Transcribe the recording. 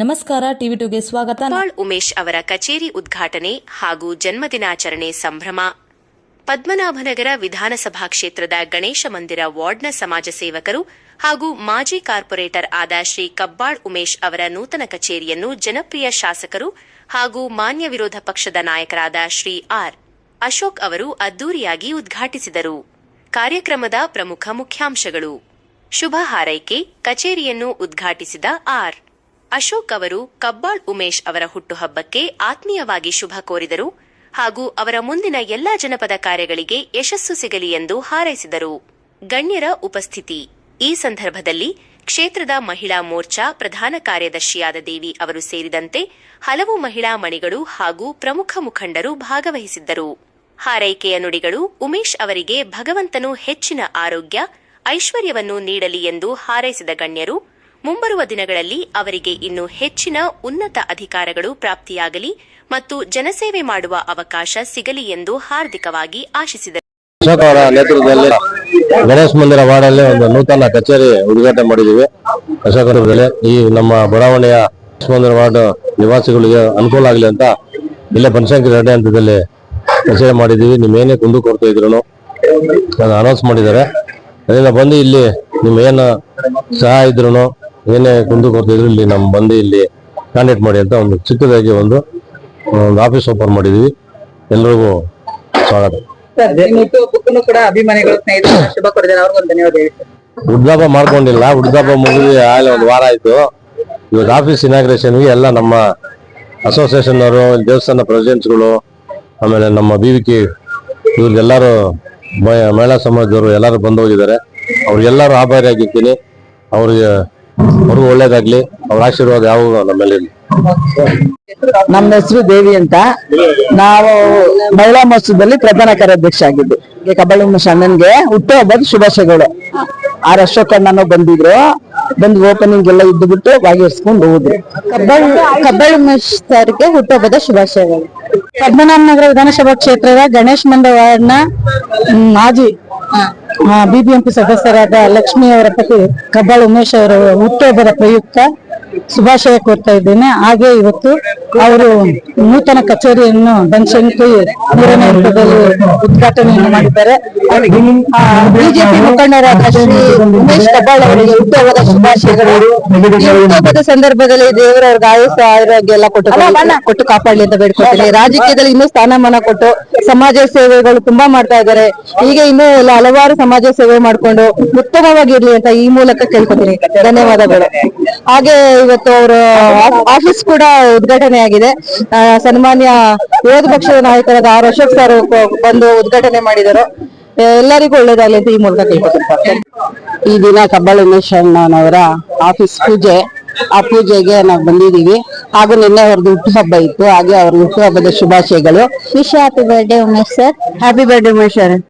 ನಮಸ್ಕಾರ ಟಿವಿ 2ಗೆ ಸ್ವಾಗತ. ಕಬ್ಬಾಳ್ ಉಮೇಶ್ ಅವರ ಕಚೇರಿ ಉದ್ಘಾಟನೆ ಹಾಗೂ ಜನ್ಮದಿನಾಚರಣೆ ಸಂಭ್ರಮ. ಪದ್ಮನಾಭನಗರ ವಿಧಾನಸಭಾ ಕ್ಷೇತ್ರದ ಗಣೇಶ ಮಂದಿರ ವಾರ್ಡ್ನ ಸಮಾಜ ಸೇವಕರು ಹಾಗೂ ಮಾಜಿ ಕಾರ್ಪೊರೇಟರ್ ಆದ ಶ್ರೀ ಕಬ್ಬಾಳ್ ಉಮೇಶ್ ಅವರ ನೂತನ ಕಚೇರಿಯನ್ನು ಜನಪ್ರಿಯ ಶಾಸಕರು ಹಾಗೂ ಮಾನ್ಯ ವಿರೋಧ ಪಕ್ಷದ ನಾಯಕರಾದ ಶ್ರೀ ಆರ್. ಅಶೋಕ್ ಅವರು ಅದ್ದೂರಿಯಾಗಿ ಉದ್ಘಾಟಿಸಿದರು. ಕಾರ್ಯಕ್ರಮದ ಪ್ರಮುಖ ಮುಖ್ಯಾಂಶಗಳು: ಶುಭ ಹಾರೈಕೆ. ಕಚೇರಿಯನ್ನು ಉದ್ಘಾಟಿಸಿದ ಆರ್. ಅಶೋಕ್ ಅವರು ಕಬ್ಬಾಳ್ ಉಮೇಶ್ ಅವರ ಹುಟ್ಟುಹಬ್ಬಕ್ಕೆ ಆತ್ಮೀಯವಾಗಿ ಶುಭ ಕೋರಿದರು ಹಾಗೂ ಅವರ ಮುಂದಿನ ಎಲ್ಲಾ ಜನಪದ ಕಾರ್ಯಗಳಿಗೆ ಯಶಸ್ಸು ಸಿಗಲಿ ಎಂದು ಹಾರೈಸಿದರು. ಗಣ್ಯರ ಉಪಸ್ಥಿತಿ. ಈ ಸಂದರ್ಭದಲ್ಲಿ ಕ್ಷೇತ್ರದ ಮಹಿಳಾ ಮೋರ್ಚಾ ಪ್ರಧಾನ ಕಾರ್ಯದರ್ಶಿಯಾದ ದೇವಿ ಅವರು ಸೇರಿದಂತೆ ಹಲವು ಮಹಿಳಾ ಮಣಿಗಳು ಹಾಗೂ ಪ್ರಮುಖ ಮುಖಂಡರು ಭಾಗವಹಿಸಿದ್ದರು. ಹಾರೈಕೆಯ ನುಡಿಗಳು: ಉಮೇಶ್ ಅವರಿಗೆ ಭಗವಂತನು ಹೆಚ್ಚಿನ ಆರೋಗ್ಯ, ಐಶ್ವರ್ಯವನ್ನು ನೀಡಲಿ ಎಂದು ಹಾರೈಸಿದ ಗಣ್ಯರು, ಮುಂಬರುವ ದಿನಗಳಲ್ಲಿ ಅವರಿಗೆ ಇನ್ನೂ ಹೆಚ್ಚಿನ ಉನ್ನತ ಅಧಿಕಾರಗಳು ಪ್ರಾಪ್ತಿಯಾಗಲಿ ಮತ್ತು ಜನಸೇವೆ ಮಾಡುವ ಅವಕಾಶ ಸಿಗಲಿ ಎಂದು ಹಾರ್ದಿಕವಾಗಿ ಆಶಿಸಿದರು. ಅಶೋಕ್ ಅವರ ನೇತೃತ್ವದಲ್ಲಿ ಗಣೇಶ ಮಂದಿರ ವಾರ್ಡಲ್ಲಿ ಒಂದು ನೂತನ ಕಚೇರಿ ಉದ್ಘಾಟನೆ ಮಾಡಿದ್ದೀವಿ. ಅಶೋಕ್ ಅವರ ಈ ನಮ್ಮ ಬಡಾವಣೆಯ ಗಣೇಶ ಮಂದಿರ ವಾರ್ಡ್ ನಿವಾಸಿಗಳಿಗೆ ಅನುಕೂಲ ಆಗಲಿ ಅಂತ ಇಲ್ಲೇ ಬನಶಂಕರಿ ರೆಡ್ಡಿ ಹಂತದಲ್ಲಿ ಕಚೇರಿ ಮಾಡಿದ್ದೀವಿ. ನಿಮ್ಮೇನೇ ಕುಂದು ಕೊಡ್ತಾ ಇದ್ರು ಅನೌನ್ಸ್ ಮಾಡಿದ್ದಾರೆ. ಅದರಿಂದ ಬಂದು ಇಲ್ಲಿ ನಿಮ್ಮೇನು ಸಹ ಇದ್ರು ಏನೇ ಕುಂದು ಕೊಡ್ತಿದ್ರು ಇಲ್ಲಿ ನಮ್ಮ ಬಂದು ಇಲ್ಲಿ ಕಾಂಟ್ಯಾಕ್ಟ್ ಮಾಡಿ ಅಂತ ಒಂದು ಚಿಕ್ಕದಾಗಿ ಒಂದು ಆಫೀಸ್ ಓಪನ್ ಮಾಡಿದೀವಿ. ಎಲ್ರಿಗೂ ಸ್ವಾಗತ. ವೃದ್ಧಾಪ ಮಾಡ್ಕೊಂಡಿಲ್ಲ, ವೃದ್ಧಾಪ ಮುಗಿದು ಆಗಲೇ ಒಂದು ವಾರ ಆಯ್ತು. ಇವಾಗ ಆಫೀಸ್ ಇನಾಗ್ರೇಷನ್ಗೆ ಎಲ್ಲ ನಮ್ಮ ಅಸೋಸಿಯೇಷನ್ ಅವರು, ದೇವಸ್ಥಾನ ಪ್ರೆಸಿಡೆಂಟ್ಸ್ಗಳು, ಆಮೇಲೆ ನಮ್ಮ BVK ಇವ್ರಿಗೆಲ್ಲರೂ ಮಹಿಳಾ ಸಮಾಜದವರು ಎಲ್ಲರೂ ಬಂದು ಹೋಗಿದ್ದಾರೆ. ಅವ್ರಿಗೆಲ್ಲರೂ ಆಭಾರಿಯಾಗಿರ್ತೀನಿ. ಅವ್ರಿಗೂ ಒಳ್ಳೇದಾಗ್ಲಿ, ಅವ್ರ ಆಶೀರ್ವಾದ ಯಾವಾಗ ನಮ್ಮಲ್ಲಿ. ನಮ್ಮ ಹೆಸರು ದೇವಿ ಅಂತ. ನಾವು ಮಹಿಳಾ ಮೋರ್ಚಾದಲ್ಲಿ ಪ್ರಧಾನ ಕಾರ್ಯಾಧ್ಯಕ್ಷ ಆಗಿದ್ದು. ಕಬ್ಬಾಳ್ ಉಮೇಶ್ ಅಣ್ಣನ್ಗೆ ಹುಟ್ಟುಹಬ್ಬದ ಶುಭಾಶಯಗಳು. ಆರ್. ಅಶೋಕ್ ಅಣ್ಣನೂ ಬಂದಿದ್ರು, ಬಂದು ಓಪನಿಂಗ್ ಎಲ್ಲ ಇದ್ದು ಬಿಟ್ಟು ಭಾಗವಹಿಸ್ಕೊಂಡು ಹೋದ್ರು. ಕಬ್ಬಾಳ್ ಉಮೇಶ್ ಸರ್ಗೆ ಹುಟ್ಟುಹಬ್ಬದ ಶುಭಾಶಯಗಳು. ಪದ್ಮನಾಭನಗರ ವಿಧಾನಸಭಾ ಕ್ಷೇತ್ರದ ಗಣೇಶ ಮಂದಿರ ವಾರ್ಡ್ನ ಮಾಜಿ BBMP ಸದಸ್ಯರಾದ ಲಕ್ಷ್ಮಿ ಅವರ ಪತಿ ಕಬ್ಬಾಳ್ ಉಮೇಶ್ ಅವರ ಹುಟ್ಟುಹಬ್ಬದ ಪ್ರಯುಕ್ತ ಶುಭಾಶಯ ಕೋರ್ತಾ ಇದ್ದೇನೆ. ಹಾಗೆ ಇವತ್ತು ಅವರು ನೂತನ ಕಚೇರಿಯನ್ನು ಬನಶಂಕರಿ ಮೂರನೇ ಹಂತದಲ್ಲಿ ಉದ್ಘಾಟನೆಯನ್ನು ಮಾಡಿದ್ದಾರೆ. ಬಿಜೆಪಿ ಮುಖಂಡರಾದ ಶ್ರೀ ಉಮೇಶ್ ಕಬ್ಬಾಳ್ ಅವರಿಗೆ ಹುಟ್ಟುಹಬ್ಬದ ಶುಭಾಶಯಗಳು. ಹುಟ್ಟುಹಬ್ಬದ ಸಂದರ್ಭದಲ್ಲಿ ದೇವರವ್ರಿಗೆ ಆಯುಷ್ಯ ಆರೋಗ್ಯ ಎಲ್ಲ ಕೊಟ್ಟು ಕಾಪಾಡಲಿ ಅಂತ ಬೇಡ್ಕೊಳ್ತೀನಿ. ರಾಜಕೀಯದಲ್ಲಿ ಇನ್ನೂ ಸ್ಥಾನಮಾನ ಕೊಟ್ಟು ಸಮಾಜ ಸೇವೆಗಳು ತುಂಬಾ ಮಾಡ್ತಾ ಇದ್ದಾರೆ. ಈಗ ಇನ್ನೂ ಎಲ್ಲ ಹಲವಾರು ಸಮಾಜ ಸೇವೆ ಮಾಡ್ಕೊಂಡು ಉತ್ತಮವಾಗಿರ್ಲಿ ಅಂತ ಈ ಮೂಲಕ ಕೇಳ್ಕೊತೀನಿ. ಧನ್ಯವಾದಗಳು. ಹಾಗೆ ಇವತ್ತು ಅವರು ಆಫೀಸ್ ಕೂಡ ಉದ್ಘಾಟನೆ ಆಗಿದೆ. ಸನ್ಮಾನ್ಯ ವಿರೋಧ ಪಕ್ಷದ ನಾಯಕರಾದ ಆರ್. ಅಶೋಕ್ ಸರ್ ಬಂದು ಉದ್ಘಾಟನೆ ಮಾಡಿದರು. ಎಲ್ಲರಿಗೂ ಒಳ್ಳೇದಾಗಲಿ ಅಂತ ಈ ಮೂಲಕ ಕೇಳ್ಕೊತೀನಿ. ಈ ದಿನ ಕಬ್ಬಾಳ್ ಉಮೇಶ್ ಅಣ್ಣನವರ ಆಫೀಸ್ ಪೂಜೆ, ಆ ಪೂಜೆಗೆ ನಾವು ಬಂದಿದ್ದೀವಿ. ಹಾಗೂ ನಿನ್ನೆ ಅವ್ರದ್ದು ಹುಟ್ಟುಹಬ್ಬ ಇತ್ತು. ಹಾಗೆ ಅವ್ರ ಹುಟ್ಟುಹಬ್ಬದ ಶುಭಾಶಯಗಳು. Wish happy birthday Umesh sir. Happy birthday Umesh sir.